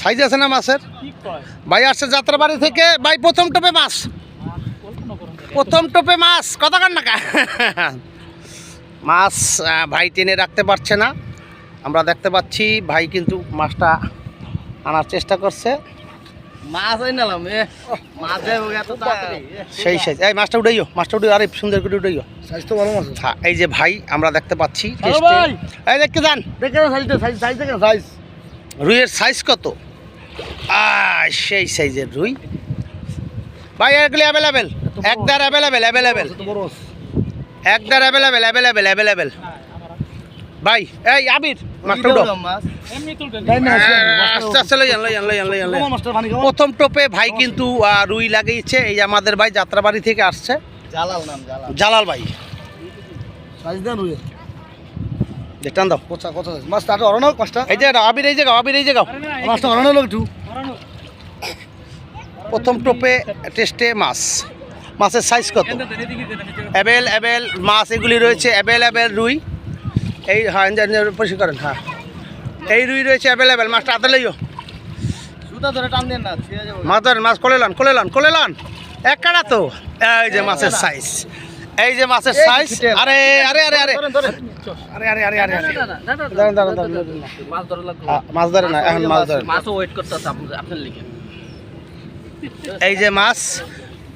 Size আছে না মাছের? ভাই আসছে যাত্রাবাড়ি থেকে। ভাই প্রথম টোপে মাছ, প্রথম টোপে মাছ কত কান টাকা মাছ ভাই টেনে রাখতে পারছে না, আমরা দেখতে পাচ্ছি। ভাই কিন্তু মাছটা আনার চেষ্টা করছে। মাছ আইনালাম সেই সাইজ। এই মাছটা উঠাইও, মাছটা উঠাইও, আরে সুন্দর করে উঠাইও। সাইজ তো ভালো মাছ। হ্যাঁ, এই যে ভাই আমরা দেখতে পাচ্ছি। এই দেখতে যান, দেখে সাইজ দেখেন সাইজ। রুইয়ের সাইজ কত? সেই সাইজের রুই ভাই। এগুলি অ্যাভেলেবেল, একদার অ্যাভেলেবেল, অ্যাভেলেবেল, একদার অ্যাভেলেবেল, অ্যাভেলেবেল, অ্যাভেলেবেল। ভাই এই আবির মাছটা উঠো। আস্তে আস্তে লই যান, লই যান, লই যান, লই যান, লই যান। প্রথম টোপে ভাই কিন্তু রুই লাগিয়েছে। এই আমাদের ভাই যাত্রাবাড়ি থেকে আসছে, জালাল নাম, জালাল, জালাল ভাই। সাইজ দেন রুই দেখটান দাও কোচা কত মাছ তাটা অরণ পাঁচটা। এই যে আবির, এই যে গাও, আবির এই যে গাও, মাছটা অরণ হলো একটু। প্রথম টোপে টেস্টে মাছ। মাছের সাইজ কত? অ্যাভেল মাছ এগুলি রয়েছে, অ্যাভেলেবেল রুই। এই হ্যাঁ পরিষ্কার করেন। হ্যাঁ, এই রুই রয়েছে অ্যাভেলেবেল। মাছটা হাতে লইও, সুতা ধরে টান দেন না, ছিঁড়ে যাবে। মাছ ধরেন, মাছ কোলে লান, কোলে লান, কোলে লান। এক কাটা তো। এই যে মাছের সাইজ, এই যে মাছের সাইজ। আরে আরে আরে আরে আরে আরে আরে আরে দাঁড়ান দাঁড়ান দাঁড়ান, মাছ ধরে না এখন, মাছ ধরে। মাছও ওয়েট করতেছে আপনার লিখে। এই যে মাছ,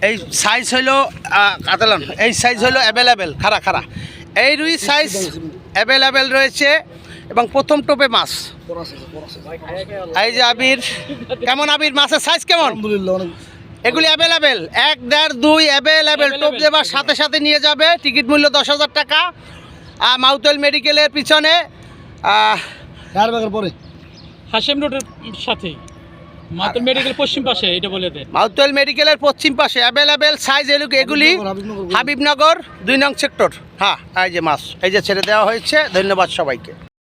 এই সাইজ হইলো কাতালান, এই সাইজ হইলো অ্যাভেলেবেল। খারা খারা এই রুই সাইজ অ্যাভেলেবেল রয়েছে এবং প্রথম টোপে মাছ। এই যে আবির, কেমন আবির মাছের সাইজ কেমন? এগুলি অ্যাভেলেবেল, 1, 1.5, 2 অ্যাভেলেবেল। টোপ দেবার সাথে সাথে নিয়ে যাবে। টিকিট মূল্য 10,000 টাকা। মাউতল মেডিকেলের পিছনে, পরে হাশেম রোডের সাথে মাউতল মেডিকেল পশ্চিম পাশে, এটা বলে দেন। মাউতল মেডিকেলের পশ্চিম পাশে অ্যাভেলেবেল সাইজ এগুলি হাবিবনগর 2 নং সেক্টর। হ্যাঁ, এই যে মাছ, এই যে ছেড়ে দেওয়া হয়েছে। ধন্যবাদ সবাইকে।